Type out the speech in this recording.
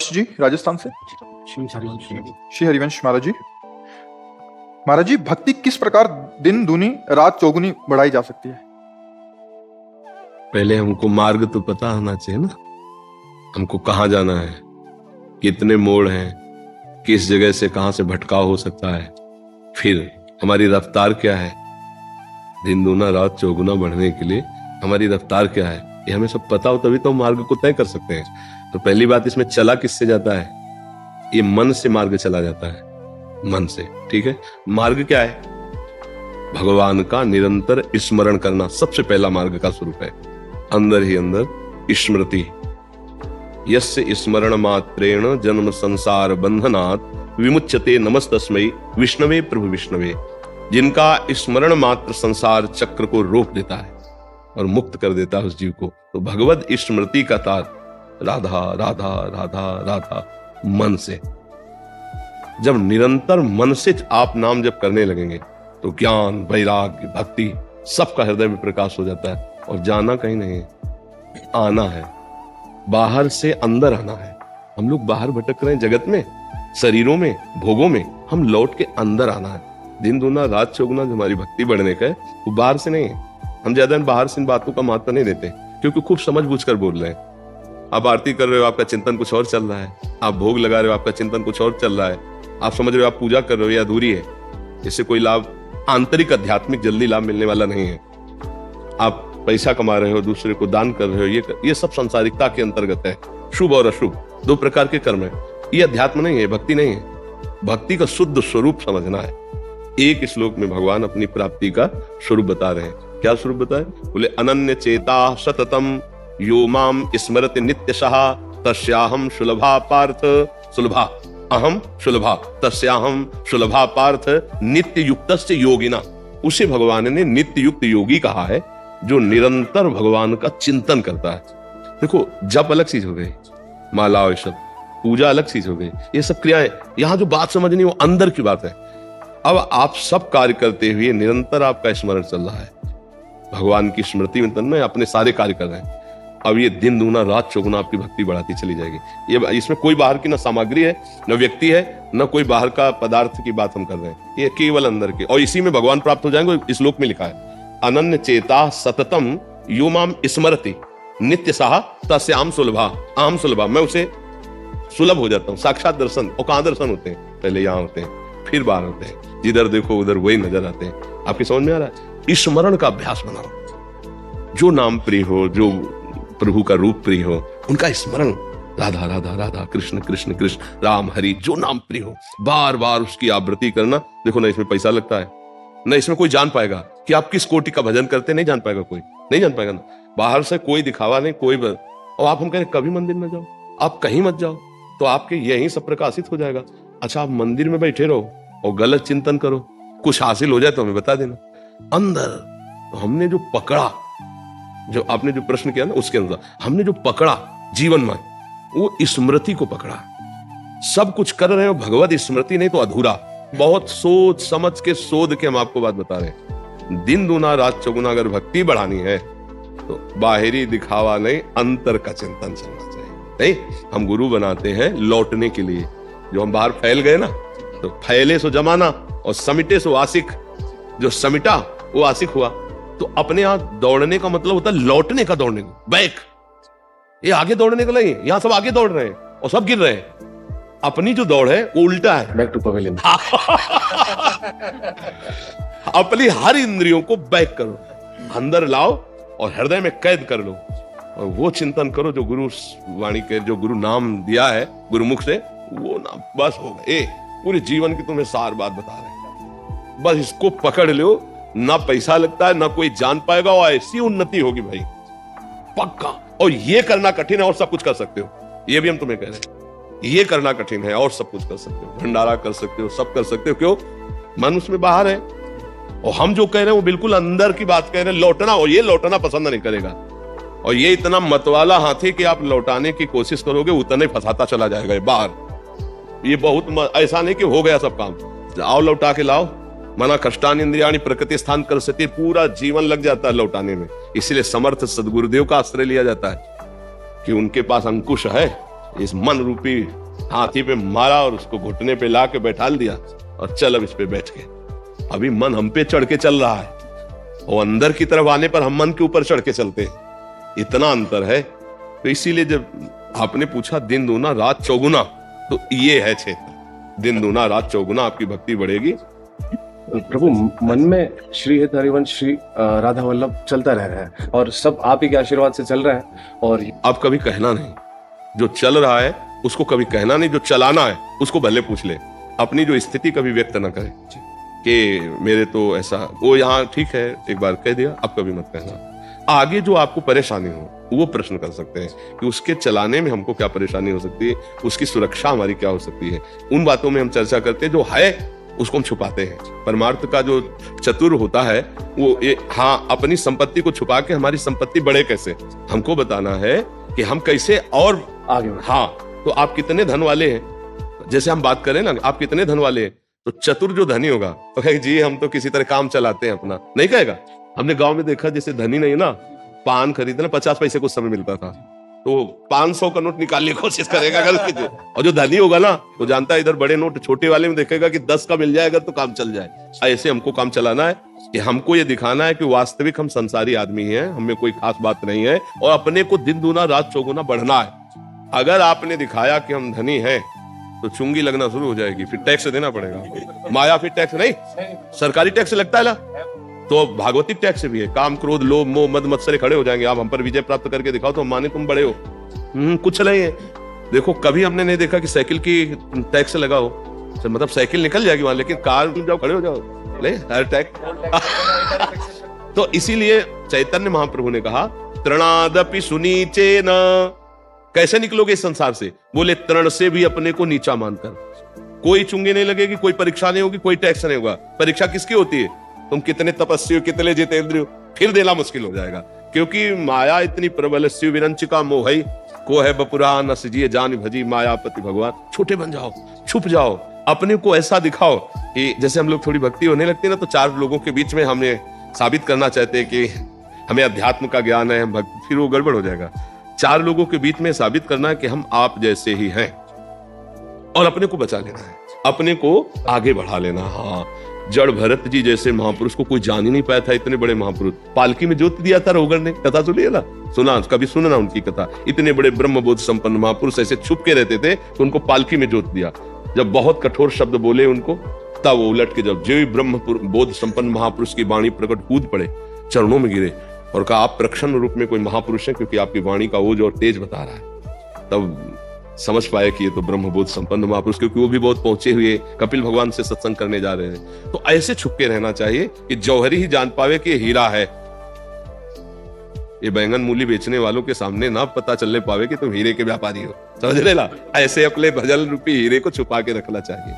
हर्ष जी राजस्थान से। श्री हरिवंश महाराज जी। महाराज जी, भक्ति किस प्रकार दिन दूनी रात चौगुनी बढ़ाई जा सकती है? पहले हमको मार्ग तो पता होना चाहिए ना, हमको कहाँ जाना है, कितने मोड़ हैं, किस जगह से कहां से भटकाव हो सकता है, फिर हमारी रफ्तार क्या है, दिन दूना रात चौगुना बढ़ने के लिए हमारी रफ्तार क्या है, ये हमें सब पता हो तभी तो मार्ग को तय कर सकते हैं। तो पहली बात, इसमें चला किससे जाता है? ये मन से मार्ग चला जाता है, मन से। ठीक है, मार्ग क्या है? भगवान का निरंतर स्मरण करना सबसे पहला मार्ग का स्वरूप है। अंदर ही अंदर स्मृति, यस्य स्मरण मात्रेण जन्म संसार बंधनात् विमुच्यते नमस्तस्मै विष्णवे प्रभु विष्णवे। जिनका स्मरण मात्र संसार चक्र को रोक देता है और मुक्त कर देता है उस जीव को। तो भगवत स्मृति का तार राधा राधा राधा राधा मन से। जब निरंतर मन से आप नाम जप करने लगेंगे तो ज्ञान, वैराग्य, भक्ति सबका हृदय में प्रकाश हो जाता है। और जाना कहीं नहीं है, आना है, बाहर से अंदर आना है। हम लोग बाहर भटक रहे हैं जगत में, शरीरों में, भोगों में, हम लौट के अंदर आना है। दिन दूना रात चौगुना जो हमारी भक्ति बढ़ने का है वो बाहर से नहीं है। हम ज्यादा बाहर से इन बातों का महत्व नहीं देते क्योंकि खूब समझ बूझ कर बोल रहे हैं। आप आरती कर रहे हो, आपका चिंतन कुछ और चल रहा है। आप भोग लगा रहे हो, आपका चिंतन कुछ और चल रहा है। आप समझ रहे हो आप पूजा कर रहे हो, ये अधूरी है, इससे कोई लाभ, आंतरिक आध्यात्मिक जल्दी लाभ मिलने वाला नहीं है। आप पैसा कमा रहे हो, दूसरे को दान कर रहे हो, ये सब सांसारिकता के अंतर्गत है। शुभ और अशुभ दो प्रकार के कर्म है। ये अध्यात्म नहीं है, भक्ति नहीं है। भक्ति का शुद्ध स्वरूप समझना है। एक श्लोक में भगवान अपनी प्राप्ति का स्वरूप बता रहे हैं। क्या स्वरूप बताए? बोले अनन्य चेता सततम यो माम स्मरति नित्यशः तस्याहम सुलभा पार्थ सुलभा अहम सुलभा तस्याहम सुलभा पार्थ नित्य युक्तस्य योगिना। उसे भगवान ने नित्य युक्त योगी कहा है, जो निरंतर भगवान का चिंतन करता है। देखो, जप अलग चीज हो गई, माला और शब्द, पूजा अलग चीज हो गई, ये सब क्रियाएं। यहां जो बात समझनी वो अंदर की बात है। अब आप सब कार्य करते हुए निरंतर आपका स्मरण चल रहा है, भगवान की स्मृति में तन में अपने सारे कार्य कर रहे हैं। अब ये दिन दूना रात चौगुना आपकी भक्ति बढ़ाती चली जाएगी। ये इसमें कोई बाहर की ना सामग्री है, न व्यक्ति है, न कोई बाहर का पदार्थ की बात हम कर रहे हैं। ये केवल अंदर के, और इसी में भगवान प्राप्त हो जाएंगे। इस श्लोक में लिखा है अनन्य चेता सततम यो माम स्मरति नित्य सहा तस्याम सुलभा आम सुलभा। मैं उसे सुलभ हो जाता हूँ। साक्षात दर्शन। और कहाँ दर्शन होते हैं? पहले यहाँ होते हैं, फिर बाहर होते हैं। जिधर देखो उधर वही नजर आते हैं। आपकी समझ में आ रहा है? स्मरण का अभ्यास बनाओ। जो नाम प्रिय हो, जो प्रभु का रूप प्रिय हो, उनका स्मरण, राधा राधा राधा, कृष्ण कृष्ण कृष्ण, राम हरि, जो नाम प्रिय हो, बार बार उसकी आवृत्ति करना। देखो ना, इसमें पैसा लगता है, न इसमें कोई जान पाएगा कि आप किस कोटि का भजन करते, नहीं जान पाएगा, कोई नहीं जान पाएगा ना। बाहर से कोई दिखावा नहीं, कोई और आप हम कह रहे कभी मंदिर न जाओ, आप कहीं मत जाओ, तो आपके यही सब प्रकाशित हो जाएगा। अच्छा, आप मंदिर में बैठे रहो और गलत चिंतन करो, कुछ हासिल हो जाए तो हमें बता देना। अंदर तो हमने जो पकड़ा, जो आपने जो प्रश्न किया ना, उसके अंदर हमने जो पकड़ा जीवन में, वो स्मृति को पकड़ा। सब कुछ कर रहे हो, भगवत स्मृति नहीं तो अधूरा। बहुत सोच समझ के शोध के हम आपको बात बता रहे हैं। दिन दूना रात चौगुना अगर भक्ति बढ़ानी है तो बाहरी दिखावा नहीं, अंतर का चिंतन चलना चाहिए। नहीं, हम गुरु बनाते हैं लौटने के लिए। जो हम बाहर फैल गए ना, तो फैले सो जमाना और समिटे सो आशिक। जो समिटा वो आशिक हुआ। तो अपने यहां दौड़ने का मतलब होता है लौटने का, दौड़ने को, बैक। ये आगे दौड़ने का नहीं, यहां सब आगे दौड़ रहे हैं और सब गिर रहे हैं। अपनी जो दौड़ है वो उल्टा है, बैक टू पवेलियन। अपनी हर इंद्रियों को बैक करो, अंदर लाओ और हृदय में कैद कर लो, और वो चिंतन करो जो गुरु वाणी के, जो गुरु नाम दिया है गुरुमुख से, वो नाम बस हो गए। पूरे जीवन की तुम्हें सार बात बता रहे हैं। बस इसको पकड़ लो, ना पैसा लगता है, ना कोई जान पाएगा, और ऐसी उन्नति होगी भाई, पक्का। और ये करना कठिन है, और सब कुछ कर सकते हो। ये भी हम तुम्हें कह रहे हैं, ये करना कठिन है और सब कुछ कर सकते हो। भंडारा कर सकते हो, सब कर सकते हो। क्यों? मन उसमें बाहर है। और हम जो कह रहे हैं वो बिल्कुल अंदर की बात कह रहे हैं, लौटना। और ये लौटना पसंद नहीं करेगा। और ये इतना मतवाला हाथी कि आप लौटाने की कोशिश करोगे उतना ही फंसाता चला जाएगा बाहर। ये बहुत ऐसा नहीं कि हो गया सब काम, आओ लौटा के लाओ। मना कष्टान इंद्रियाणि प्रकृति स्थान कर सकती, पूरा जीवन लग जाता है लौटाने में। इसलिए समर्थ सदगुरुदेव का आश्रय लिया जाता है कि उनके पास अंकुश है इस मन रूपी हाथी पे मारा और उसको घुटने पे ला के बैठा दिया और चल अब इस पे बैठ के। अभी मन हम पे चढ़ के चल रहा है और अंदर की तरफ आने पर हम मन के ऊपर चढ़ के चलते हैं, इतना अंतर है। तो इसीलिए जब आपने पूछा दिन दूना रात चौगुना, तो ये है क्षेत्र, दिन दूना रात चौगुना आपकी भक्ति बढ़ेगी। प्रभु मन में श्री हित हरिवंश श्री राधा वल्लभ चलता रह रहा है और सब आप ही के आशीर्वाद से चल रहा है। और अब कभी कहना नहीं, जो चल रहा है उसको कभी कहना नहीं, जो चलाना है उसको भले पूछ ले। अपनी जो स्थिति कभी व्यक्त ना करे कि मेरे तो ऐसा, वो यहाँ ठीक है एक बार कह दिया, अब कभी मत कहना। आगे जो आपको परेशानी हो वो प्रश्न कर सकते हैं कि उसके चलाने में हमको क्या परेशानी हो सकती है, उसकी सुरक्षा हमारी क्या हो सकती है। उन बातों में हम चर्चा करते हैं, जो है उसको हम छुपाते हैं। परमार्थ का जो चतुर होता है वो ये, हाँ, अपनी संपत्ति को छुपा के हमारी संपत्ति बढ़े कैसे, हमको बताना है कि हम कैसे और आगे। हाँ, तो आप कितने धन वाले हैं, जैसे हम बात करें ना, आप कितने धन वाले हैं, तो चतुर जो धनी होगा तो कहेगा जी हम तो किसी तरह काम चलाते हैं अपना, नहीं कहेगा। हमने गांव में देखा, जैसे धनी नहीं ना, पान खरीदना 50 पैसे कुछ समय मिलता था, तो 500 का नोट निकालने की कोशिश करेगा गलती से। और जो धनी होगा ना, वो जानता है इधर बड़े नोट छोटे वाले में देखेगा कि 10 का मिल जाएगा तो काम चल जाए। ऐसे हमको काम चलाना है कि हमको ये दिखाना है कि वास्तविक हम संसारी आदमी हैं, हमें कोई खास बात नहीं है, और अपने को दिन दूना रात चौगुना बढ़ना है। अगर आपने दिखाया कि हम धनी हैं तो चुंगी लगना शुरू हो जाएगी, फिर टैक्स देना पड़ेगा। माया फिर टैक्स नहीं, सरकारी टैक्स लगता है ना, तो भागवतिक टैक्स भी है। काम क्रोध लोभ मोह मद मत्सर खड़े हो जाएंगे। आप हम पर विजय प्राप्त करके दिखाओ तो हम माने तुम बड़े हो। कुछ नहीं है। देखो कभी हमने नहीं देखा कि साइकिल की टैक्स लगाओ, मतलब साइकिल निकल जाएगी वहां, लेकिन कार जाओ खड़े हो जाओ, ले हर टैक्स। तो इसीलिए चैतन्य महाप्रभु ने कहा तृणादपि सुनीचे न, कैसे निकलोगे इस संसार से, बोले तृण से भी अपने को नीचा मानकर। कोई चुंगी नहीं लगेगी, कोई परीक्षा नहीं होगी, कोई टैक्स नहीं होगा। परीक्षा किसकी होती है, तुम कितने तपस्वी हो, कितने जितेंद्रिय हो, फिर देना मुश्किल हो जाएगा। क्योंकि माया इतनी प्रबल, शिव विरंचिका मोहई को है बपुरा न सजिए जान भजी मायापति भगवान। छोटे बन जाओ, छुप जाओ, अपने को ऐसा दिखाओ कि जैसे हम लोग थोड़ी भक्ति होने लगती है ना, तो 4 लोगों के बीच में हमें साबित करना चाहते हैं कि हमें अध्यात्म का ज्ञान है, हम भक्ति, फिर वो गड़बड़ हो जाएगा। 4 लोगों के बीच में साबित करना है कि हम आप जैसे ही हैं, और अपने को बचा लेना है, अपने को आगे बढ़ा लेना। हाँ, जड़ भरत जी जैसे महापुरुष को कोई जान ही नहीं पाया था, इतने बड़े महापुरुष। पालकी में जोत दिया था रोगर ने, कथा सुनिए ना, सुना कभी सुनना उनकी कथा। इतने बड़े ब्रह्मबोध संपन्न महापुरुष ऐसे छुप के रहते थे तो उनको पालकी में जोत दिया। जब बहुत कठोर शब्द बोले उनको, तब वो उलट के जब जो ब्रह्म बोध संपन्न महापुरुष की वाणी प्रकट कूद पड़े, चरणों में गिरे और कहा आप प्रक्षण रूप में कोई महापुरुष है, क्योंकि आपकी वाणी का ओज और तेज बता रहा है। तब समझ पाए कि ये तो ब्रह्मबोध संपन्न महापुरुष, क्योंकि वो भी बहुत पहुंचे हुए कपिल भगवान से सत्संग करने जा रहे हैं। तो ऐसे छुप के रहना चाहिए कि जौहरी ही जान पावे कि ये हीरा है। ये बैंगन मूली बेचने वालों के सामने ना पता चलने पावे कि तुम हीरे के व्यापारी हो, समझ रहे ना। ऐसे अपने भजन रूपी हीरे को छुपा के रखना चाहिए।